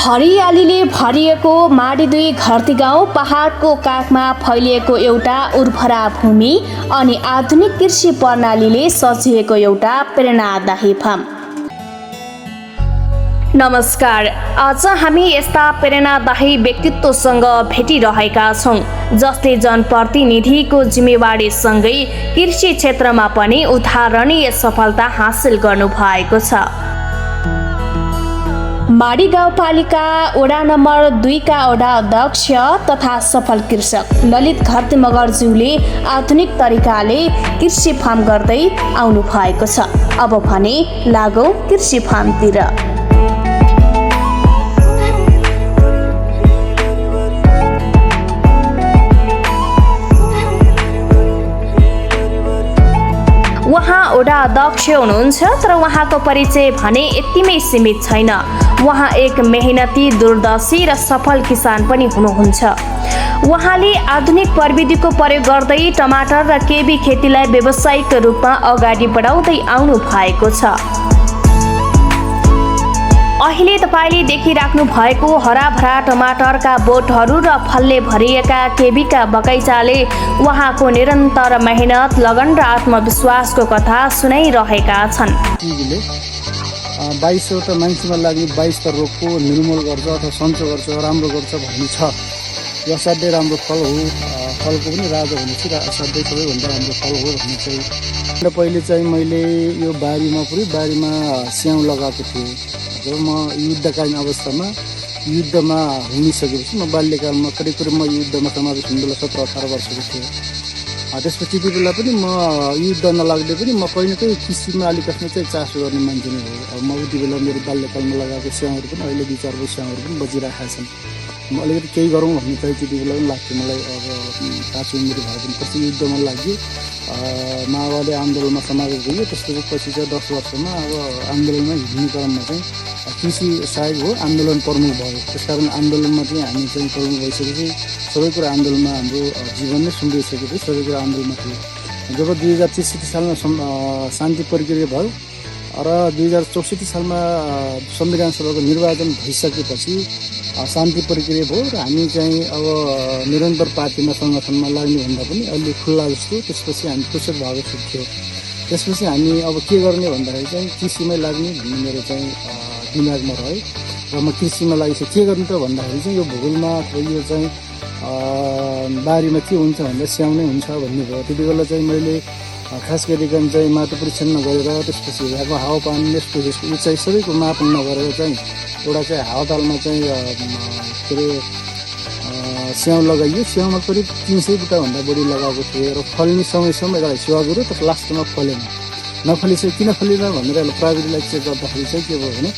हरियालीले भरिएको माडी 2 घरती गाउँ पहाडको काखमा फैलिएको एउटा उर्वरा भूमि अनि आधुनिक कृषि प्रणालीले सजिएको एउटा प्रेरणादायी फार्म। नमस्कार, आज हामी यस्ता प्रेरणादायी व्यक्तित्वसँग भेटिरहेका छौं जसले जनप्रतिनिधिको जिम्मेवारीसँगै कृषि क्षेत्रमा पनि उदाहरणीय सफलता हासिल गर्नुभएको छ। माडी गाउँपालिका वडा नम्बर 2 का वडा अध्यक्ष तथा सफल कृषक ललित घरती मगरज्यूले आधुनिक तरिकाले कृषि फार्म गर्दै आउनु भएको छ। अब भने लागौं कृषि फार्मतिर। उहाँ वडा अध्यक्ष हुनुहुन्छ, तर उहाँको परिचय भने यतिमै सीमित छैन। उहाँ एक मेहनती, दूरदर्शी र सफल किसान पनि हुनुहुन्छ। उहाँले आधुनिक प्रविधिको प्रयोग गर्दै टमाटर र केबी खेतीलाई व्यावसायिक रूपमा अगाडि बढाउँदै आउनु भएको छ। अहिले तपाईले देखिराख्नु भएको हराभरा टमाटरका बोटहरू र फलले भरिएका केबीका बगैँचाले उहाँको निरन्तर मेहनत, लगन र आत्मविश्वासको कथा सुनाइरहेका छन्। 2200 मान्छेमा लाग्ने 22 रोगको निर्मूल गर्छ अथवा सन्चो गर्छ, राम्रो गर्छ भन्ने छ। यो असाध्यै राम्रो फल हो, फलको पनि राजा हुनेछ र असाध्यै सबैभन्दा राम्रो फल हो भन्ने चाहिँ। पहिले चाहिँ मैले यो बारीमा स्याउ लगाएको थिएँ। जब म युद्धकालीन अवस्थामा युद्धमा हुनिसकेपछि म बाल्यकालमा करिब म युद्धमा समावेश हुने बेला 17-18 वर्षको थिएँ। त्यसपछि त्यो बेला पनि म युद्ध नलाग्दै पनि म कहीँ न कहीँ कृषिमा अलिकति चाहिँ चासो गर्ने मान्छे नै हो। अब म उति बेला मेरो बाल्यकालमा लगाएको स्याउहरू पनि अहिले 2-4 वर्ष स्याउहरू पनि बचिरहेका छन्। म अलिकति केही गरौँ भन्ने चाहिँ त्यति बेला पनि लाग्थ्यो मलाई। अब काँचो उमेर भए पनि पछि युद्धमा लाग्यो, माओवादी आन्दोलनमा समावेश भयो। त्यसपछि चाहिँ 10 वर्षमा अब आन्दोलनमा हिँड्ने क्रममा चाहिँ कृषि सायद हो आन्दोलन प्रमुख भयो। त्यसकारण आन्दोलनमा चाहिँ हामी चाहिँ प्रमुख भइसकेपछि सबै कुरा आन्दोलनमा हाम्रो जीवन नै सुम्बिसकेपछि सबै कुरा आन्दोलनमा थियो। जब 2063 सालमा शान्ति प्रक्रिया भयो र 2064 सालमा संविधान सभाको निर्वाचन भइसकेपछि शान्ति प्रक्रिया भयो र हामी चाहिँ अब निरन्तर पार्टीमा सङ्गठनमा लाग्ने भन्दा पनि अलि खुल्ला जस्तो त्यसपछि हामी कृषक भएको थियो। त्यसपछि हामी अब के गर्ने भन्दाखेरि चाहिँ कृषिमै लाग्ने भन्ने मेरो चाहिँ दिमागमा रह्यो र म कृषिमा लागेपछि के गर्ने त भन्दाखेरि चाहिँ यो भूगोलमा यो चाहिँ बारीमा के हुन्छ भन्दा स्याउ नै हुन्छ भन्ने भयो। त्यति बेला चाहिँ मैले खास गरिकन चाहिँ माटो परीक्षण नगरेर त्यसपछि यहाँको हावापानी यसको उचाइ सबैको मापन नगरेर चाहिँ एउटा चाहिँ हावातालमा चाहिँ के अरे स्याउ लगाइयो। स्याउमा करिब 300 बुटाभन्दा बढी लगाएको थिएँ र फल्ने समयसम्म एउटा सेवा गऱ्यो, तर लास्टमा फलेन। नफलिसक्यो, किन फलेन भनेर प्राविधिकलाई चेक गर्दाखेरि चाहिँ के भयो भने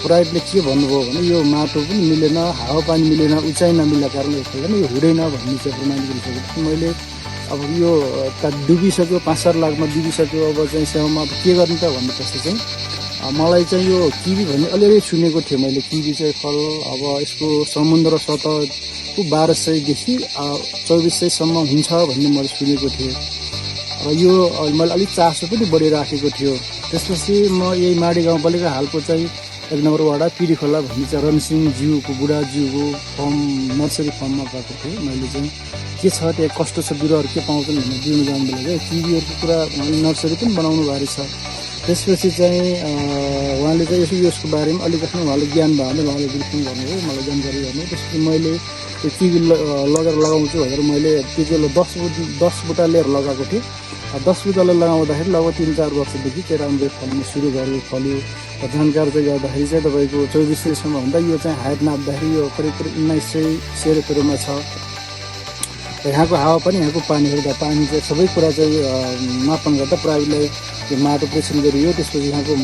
प्राविधिकले के भन्नुभयो भने यो माटो पनि मिलेन, हावापानी मिलेन, उचाइ नमिलेको कारणले फलेन, यो हुँदैन भन्ने चाहिँ प्रमाणित गरिसकेपछि मैले अब यो डुबिसक्यो, 5-4 लाखमा डुबिसक्यो। अब चाहिँ स्याउमा अब के गर्ने त भन्नेपछि चाहिँ मलाई चाहिँ यो किवी भन्ने अलिअलि सुनेको थिएँ मैले। किवी चाहिँ फल अब यसको समुद्र सतहको 1200 देखि 2400 सम्म हुन्छ भन्ने मैले सुनेको थिएँ र यो मैले अलिक चासो पनि बढिराखेको थियो। त्यसपछि म यही माडी गाउँपालिका हालको चाहिँ 1 नम्बर वडा पिरीखोला भन्ने चाहिँ रणसिंह ज्यूको बुढाज्यूको फर्म नर्सरी फर्ममा गएको थिएँ। मैले चाहिँ के छ त्यहाँ कस्तो छ, बिरुवाहरू के पाउँछन् भनेर दिनु जानु बेला चाहिँ किवीहरूको कुरा उहाँले नर्सरी पनि बनाउनु भएको छ। त्यसपछि चाहिँ उहाँले चाहिँ यसको बारेमा अलिकति उहाँले ज्ञान भयो भने उहाँले ब्रिफिङ गर्नुभयो, मलाई जानकारी गर्नु। त्यसपछि मैले त्यो किवी लगेर लगाउँछु भनेर मैले त्यो 10 बुटा लिएर लगाएको थिएँ। 10 बुटाले लगाउँदाखेरि लगभग 3-4 वर्षदेखि चाहिँ राम्रो फल्न सुरु गर्यो, फल्यो। जानकार चाहिँ गर्दाखेरि चाहिँ तपाईँको 2400सम्म हुँदा यो चाहिँ हाइट नाप्दाखेरि यो करिब 1900 मा छ। यहाँको हावा पनि यहाँको पानी हेर्दा पानी चाहिँ सबै कुरा चाहिँ मापन गर्दा प्राविधिकलाई त्यो माटो परीक्षण गरियो। त्यसपछि यहाँको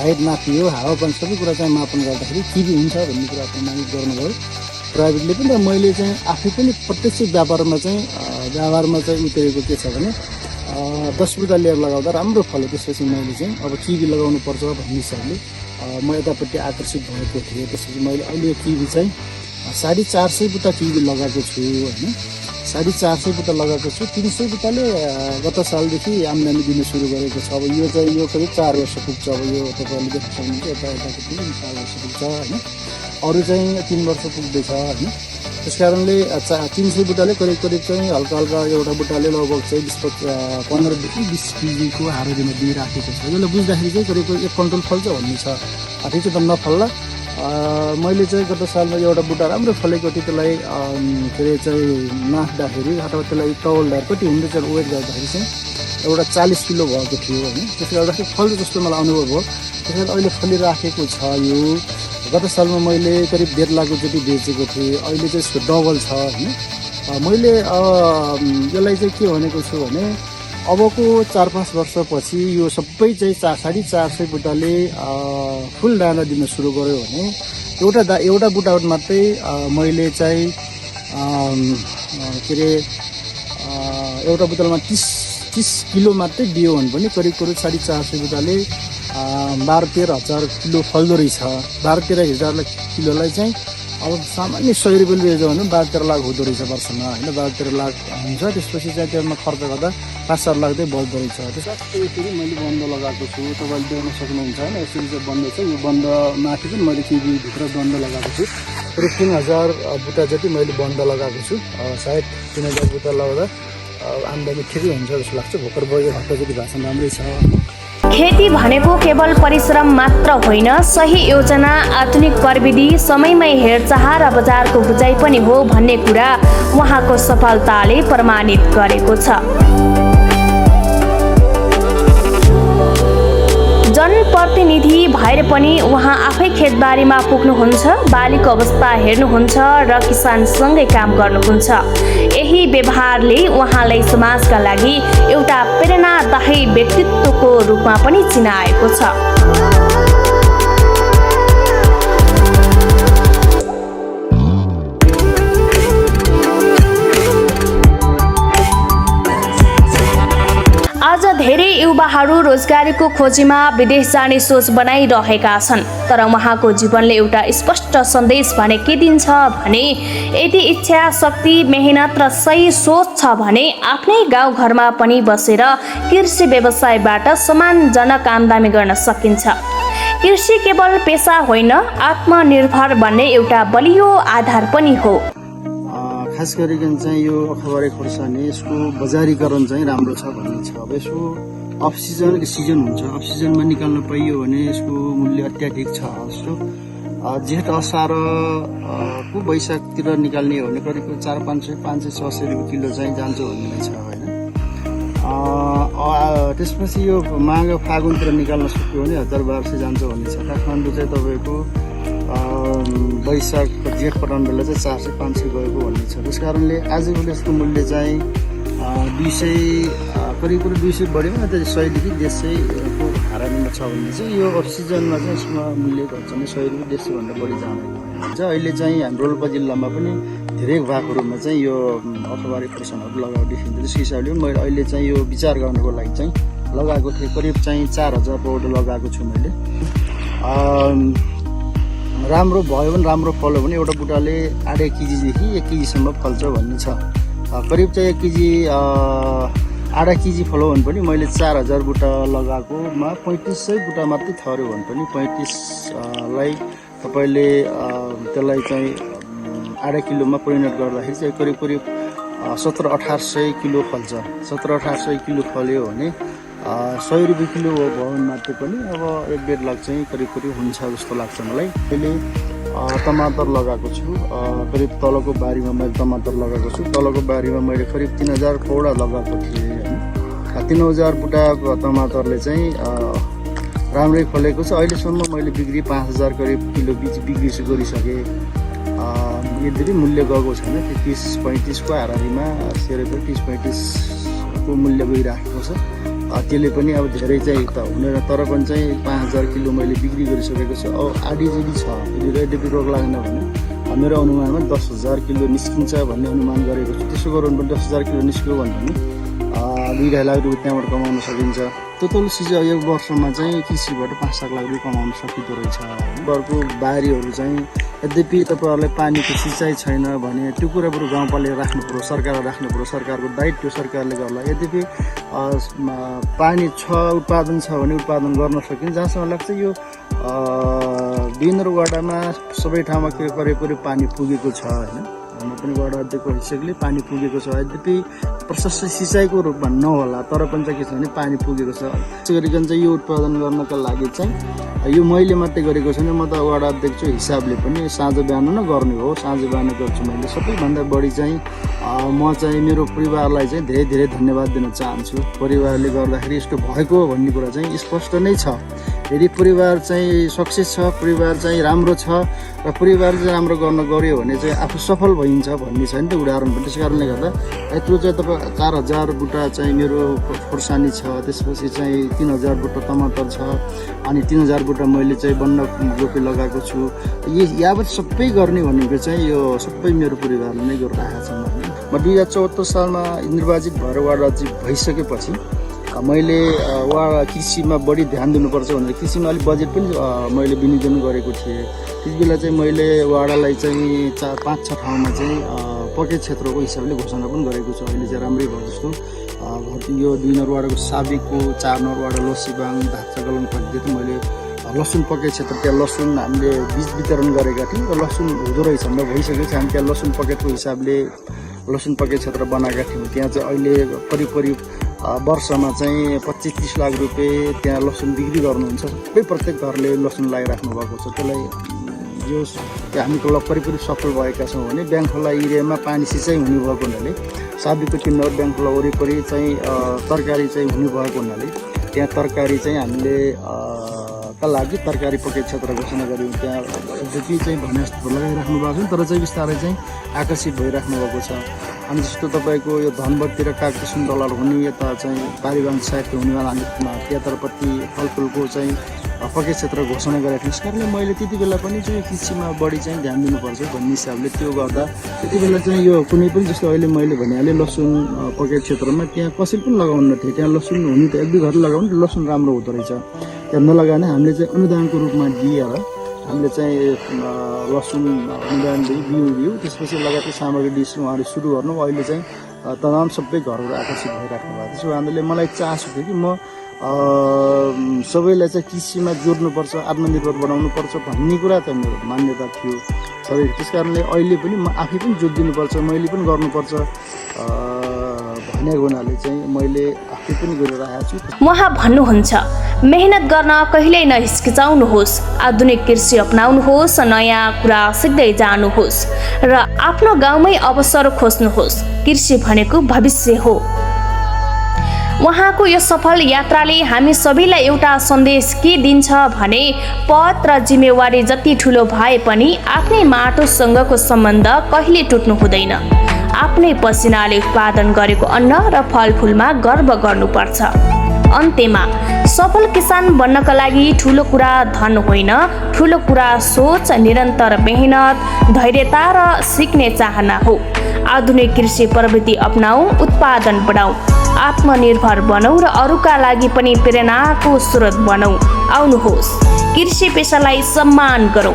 हाइट नापियो, हावापानी सबै कुरा चाहिँ मापन गर्दाखेरि किवी हुन्छ भन्ने कुरा प्रमाणित गर्नुभयो प्राविधिकले पनि। र मैले चाहिँ आफै पनि प्रत्यक्ष व्यापारमा चाहिँ उतरेको के छ भने 10 बुटा लिएर लगाउँदा राम्रो फल्यो। त्यसपछि मैले चाहिँ अब किवी लगाउनु पर्छ भन्ने हिसाबले म यतापट्टि आकर्षित भएको थिएँ। त्यसपछि मैले अहिले किवी चाहिँ 450 बुटा किवी लगाएको छु होइन। 450 बुट्टा लगाएको छु। 300 बुट्टाले गत सालदेखि आम्दानी दिन सुरु गरेको छ। अब यो चाहिँ यो करिब 4 वर्ष पुग्छ। अब यो तपाईँहरूले देख्न सक्नुहुन्छ यताको पनि 4 वर्ष पुग्छ होइन। अरू चाहिँ 3 वर्ष पुग्दैछ होइन। त्यस कारणले 300 बुट्टाले करिब चाहिँ हल्का एउटा बुट्टाले लगभग चाहिँ 15देखि 20 केजीको हारादिन दिइराखेको छ। यसलाई बुझ्दाखेरि चाहिँ करिब 1 क्विन्टल फल्छ भन्ने छ। ठिक छ त नफल्ला। मैले चाहिँ गत सालमा एउटा बुट्टा राम्रो फलेको थियो, त्यसलाई के अरे चाहिँ नाच्दाखेरि अथवा त्यसलाई तौलदार कति हुँदैछ वेट गर्दाखेरि चाहिँ एउटा 40 किलो भएको थियो होइन। त्यसले गर्दाखेरि फल्छ जस्तो मलाई अनुभव भयो। त्यसैले अहिले फलिराखेको छ। यो गत सालमा मैले करिब 1.5 लाख जति बेचेको थिएँ। अहिले चाहिँ यसको डबल छ होइन। मैले यसलाई चाहिँ के भनेको छु भने अबको 4-5 वर्षपछि यो सबै चाहिँ 450 बुट्टाले फुल दाना दिन सुरु गर्यो भने एउटा बुट्टा मात्रै मैले चाहिँ के अरे एउटा बुट्टामा 30 किलो मात्रै दियो भने पनि करिब 450 बुट्टाले 12-13 हजार किलो फल्दो रहेछ। 12-13 हजार किलोलाई चाहिँ अब सामान्य 100 रुपियाँ बेच्यो भने 12-13 लाख हुँदो रहेछ वर्षमा होइन। 12-13 लाख हुन्छ। त्यसपछि चाहिँ त्यसमा खर्च गर्दा 5-7 लाख चाहिँ बढ्दो रहेछ। त्यसरी मैले बन्द लगाएको छु। तपाईँले देख्न सक्नुहुन्छ होइन। यसरी चाहिँ बन्द छ। यो बन्द माथि पनि मैले केजीभित्र बन्द लगाएको छु। करिब 3000 बुट्टा जति मैले बन्द लगाएको छु। सायद 3000 बुट्टा लगाउँदा आम्दानी ठिकै हुन्छ जस्तो लाग्छ। भर्खर बगेर हप्ता जति भाषण राम्रै छ। खेती भनेको केवल परिश्रम मात्र होइन, सही योजना, आधुनिक प्रविधि, समयमै हेरचाह र बजारको बुझाइ पनि हो भन्ने कुरा उहाँको सफलताले प्रमाणित गरेको छ। जनप्रतिनिधि भएर पनि उहाँ आफै खेतबारीमा पुग्नुहुन्छ, बालीको अवस्था हेर्नुहुन्छ र किसानसँगै काम गर्नुहुन्छ। यही व्यवहारले उहाँलाई समाजका लागि एउटा प्रेरणादायी व्यक्तित्वको रूपमा पनि चिनाएको छ। आज धेरै युवाहरू रोजगारीको खोजीमा विदेश जाने सोच बनाइरहेका छन्। तर उहाँको जीवनले एउटा स्पष्ट सन्देश भने के दिन्छ भने यदि इच्छा, शक्ति, मेहनत र सही सोच छ भने आफ्नै गाउँघरमा पनि बसेर कृषि व्यवसायबाट सम्मानजनक आम्दानी गर्न सकिन्छ। कृषि केवल पेसा होइन, आत्मनिर्भर बन्ने एउटा बलियो आधार पनि हो। खास गरिकन चाहिँ यो अखबारे खोर्सानी यसको बजारीकरण चाहिँ राम्रो छ भन्ने छ। अब यसको अफ सिजन हुन्छ। अफ सिजनमा निकाल्न पाइयो भने यसको मूल्य अत्याधिक छ जस्तो। जेठ असार को वैशाखतिर निकाल्ने हो भने करिब 400-500-600 रुपियाँ किलो चाहिँ जान्छ भन्ने छ होइन। त्यसपछि यो माघ फागुनतिर निकाल्न सक्यो भने 1000-1200 जान्छ भन्ने छ। काठमाडौँ चाहिँ तपाईँको वैशाख जेठ पठाउने बेला चाहिँ 400-500 गएको भन्ने छ। त्यस कारणले आजभोलि यसको मूल्य चाहिँ 200 करिब 200 बढ्यो भने त 100देखि 150 को हारानीमा छ भन्ने चाहिँ। यो अफ सिजनमा चाहिँ यसमा मूल्य घट्छ भने 100 रुपियाँ 150 भन्दा बढी जान्छ। अहिले चाहिँ हाम्रो रोल्पा जिल्लामा पनि धेरै भागहरूमा चाहिँ यो अखबारी खोर्सानीहरू लगाएको देखिन्छ। त्यस हिसाबले मैले अहिले चाहिँ यो विचार गर्नको लागि चाहिँ लगाएको थिएँ। करिब चाहिँ 4000 पौड लगाएको छु मैले। राम्रो भयो भने राम्रो फल्यो भने एउटा बुट्टाले 1.5 केजीदेखि 1 केजीसम्म फल्छ भन्ने छ। करिब चाहिँ 1 केजी 1.5 केजी फल्यो भने पनि मैले 4000 बुट्टा लगाएकोमा 3500 बुट्टा मात्रै थर्यो भने पनि 35लाई तपाईँले त्यसलाई चाहिँ 1.5 किलोमा परिणत गर्दाखेरि चाहिँ करिब 1700-1800 किलो फल्छ। 1700-1800 किलो फल्यो भने 100 रुपियाँ किलो हो भयो भने मात्रै पनि अब 1.5 लाख चाहिँ करिब हुन्छ जस्तो लाग्छ मलाई। अहिले टमाटर लगाएको छु। करिब तलको बारीमा मैले टमाटर लगाएको छु। तलको बारीमा मैले करिब 3000 पौडा लगाएको थिएँ होइन। 3000 बुट्टाको टमाटरले चाहिँ राम्रै फलेको छ। अहिलेसम्म मैले बिक्री 5000 करिब किलो बिक्री गरिसकेँ। यद्यपि मूल्य गएको छैन। 30-35 को हारारीमा 30-35 को मूल्य गइराखेको छ। त्यसले पनि अब धेरै चाहिँ त हुँदैन, तर पनि चाहिँ 5000 किलो मैले बिक्री गरिसकेको छु। अब आधी छ। यद्यपि रोग लागेन भने मेरो अनुमानमा 10000 किलो निस्किन्छ भन्ने अनुमान गरेको छु। त्यसो गऱ्यो भने 10000 किलो निस्क्यो भने 2.5 लाख रुपियाँ त्यहाँबाट कमाउन सकिन्छ। टोटल एक वर्षमा चाहिँ कृषिबाट 5 लाख रुपियाँ कमाउन सकिँदो रहेछ। घरको बारीहरू चाहिँ यद्यपि तपाईँहरूलाई पानीको सिँचाइ छैन भने त्यो कुरा बरु गाउँपालिका राख्नु पर्यो, सरकारले राख्नु पर्यो, सरकारको दायित्व सरकारले गर्ला। यद्यपि पानी छ, उत्पादन छ भने उत्पादन गर्न सकिन्छ। जहाँसम्म लाग्छ यो 2 नम्बर वडामा सबै ठाउँमा करिब पानी पुगेको छ होइन। म पनि वडा अध्यक्षको हिसाबले पानी पुगेको छ। यद्यपि प्रशस्त सिँचाइको रूपमा नहोला तर पनि चाहिँ के छ भने पानी पुगेको छ। त्यसै गरिकन चाहिँ यो उत्पादन गर्नका लागि चाहिँ यो मैले मात्रै गरेको छैन, म त वडा अध्यक्षको हिसाबले पनि साँझ बिहान न गर्ने हो, साँझ बिहान गर्छु मैले। सबैभन्दा बढी चाहिँ म चाहिँ मेरो परिवारलाई चाहिँ धेरै धेरै धन्यवाद दिन चाहन्छु। परिवारले गर्दाखेरि यस्तो भएको भन्ने कुरा चाहिँ स्पष्ट नै छ। यदि परिवार चाहिँ सक्सेस छ, परिवार चाहिँ राम्रो छ र परिवार चाहिँ राम्रो गर्न गऱ्यो भने चाहिँ आफू सफल भइन्छ भन्ने छ नि त उदाहरण पनि। त्यस कारणले गर्दा यत्रो चाहिँ तपाईँ 4,000 बुट्टा चाहिँ मेरो खोर्सानी छ, त्यसपछि चाहिँ 3,000 बुट्टा टमाटर छ, अनि 3,000 बुट्टा मैले चाहिँ बन्दाकोपी लगाएको छु। यावत सबै गर्ने भनेको चाहिँ यो सबै मेरो परिवारले नै गरिरहेको छ। म 2074 सालमा निर्वाचित भएर वार्ड अध्यक्ष भइसकेपछि मैले कृषिमा बढी ध्यान दिनुपर्छ भनेर कृषिमा अलिक बजेट पनि मैले विनियोजन गरेको थिएँ। त्यस बेला चाहिँ मैले वाडालाई चाहिँ 4-5-6 ठाउँमा चाहिँ पकेट क्षेत्रको हिसाबले घोषणा पनि गरेको छु। अहिले चाहिँ राम्रै भयो जस्तो यो 2 नम्बर वाडाको साबिकको 4 नम्बर वाडा लसीबाङ धाचा गलन पद्धति चाहिँ मैले लसुन पकेट क्षेत्र त्यहाँ लसुन हामीले बीज वितरण गरेका थियौँ र लसुन हुँदो रहेछ हाम्रो भइसकेको छ। हामी त्यहाँ लसुन पकेटको हिसाबले लसुन पकेट क्षेत्र बनाएका थियौँ। त्यहाँ चाहिँ अहिले करिब वर्षमा चाहिँ 25-30 लाख रुपियाँ त्यहाँ लसुन बिक्री गर्नुहुन्छ। सबै प्रत्येक घरले लसुन लगाइराख्नु भएको छ। त्यसलाई यो हामी करिब सफल भएका छौँ भने ब्याङ्कखोला एरियामा पानी सिँचाइ हुने भएको हुनाले साबिकको 3 नम्बर ब्याङ्कखोला वरिपरि चाहिँ तरकारी चाहिँ हुने भएको हुनाले त्यहाँ तरकारी चाहिँ हामीले का लागि तरकारी पकेट क्षेत्र घोषणा गऱ्यौँ। त्यहाँ जति चाहिँ भने जस्तो लगाइराख्नु भएको छ तर चाहिँ बिस्तारै चाहिँ आकर्षित भइराख्नु भएको छ। अनि जस्तो तपाईँको यो धनबटतिर कागती डलर हुने, यता चाहिँ बारीबान साहित्य हुनेवाला त्यतापट्टि फलफुलको चाहिँ पकेट क्षेत्र घोषणा गरेको थिएँ। यस कारणले मैले त्यति बेला पनि चाहिँ कृषिमा बढी चाहिँ ध्यान दिनुपर्छ भन्ने हिसाबले त्यो गर्दा त्यति बेला चाहिँ यो कुनै पनि जस्तो अहिले मैले भनिहालेँ लसुन पकेट क्षेत्रमा त्यहाँ कसैले पनि लगाउनु थिएँ। त्यहाँ लसुन हुने त 1-2 घर लगाउनु लसुन राम्रो हुँदो रहेछ। त्यहाँ नलगाएन हामीले चाहिँ अनुदानको रूपमा दिएर हामीले चाहिँ लसुन अनुदान दियो। त्यसपछि लगातार सामग्री दिइसक्यौँ उहाँहरू सुरु गर्नु। अहिले चाहिँ तमाम सबै घरहरू आकर्षित भइराख्नु भएको। त्यसो कारणले मलाई चासो थियो कि म सबैलाई चाहिँ कृषिमा जोड्नुपर्छ, आत्मनिर्भर बनाउनुपर्छ भन्ने कुरा त मेरो मान्यता थियो सबै। त्यस कारणले अहिले पनि म आफै पनि जोड दिनुपर्छ, मैले पनि गर्नुपर्छ भनेको हुनाले चाहिँ मैले आफै पनि गरिरहेको छु। उहाँ भन्नुहुन्छ मेहनत गर्न कहिल्यै नहिचकिचाउनुहोस्, आधुनिक कृषि अपनाउनुहोस्, नयाँ कुरा सिक्दै जानुहोस् र आफ्नो गाउँमै अवसर खोज्नुहोस्। कृषि भनेको भविष्य हो। उहाँको यो सफल यात्राले हामी सबैलाई एउटा सन्देश के दिन्छ भने पद र जिम्मेवारी जति ठुलो भए पनि आफ्नै माटोसँगको सम्बन्ध कहिले टुट्नु हुँदैन। आफ्नै पसिनाले उत्पादन गरेको अन्न र फलफुलमा गर्व गर्नुपर्छ। अन्त्यमा सफल किसान बन्नका लागि ठुलो कुरा धन होइन, ठुलो कुरा सोच, निरन्तर मेहनत, धैर्यता र सिक्ने चाहना हो। आधुनिक कृषि प्रविधि अपनाऊ, उत्पादन बढाऊ, आत्मनिर्भर बनौँ र अरूका लागि पनि प्रेरणाको स्रोत बनौँ। आउनुहोस् कृषि पेसालाई सम्मान गरौँ,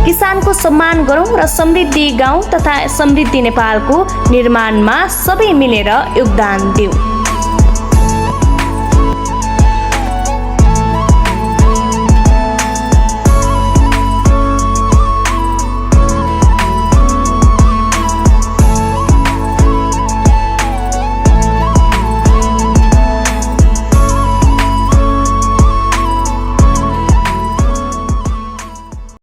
किसानको सम्मान गरौँ र समृद्धि गाउँ तथा समृद्धि नेपालको निर्माणमा सबै मिलेर योगदान दिउँ।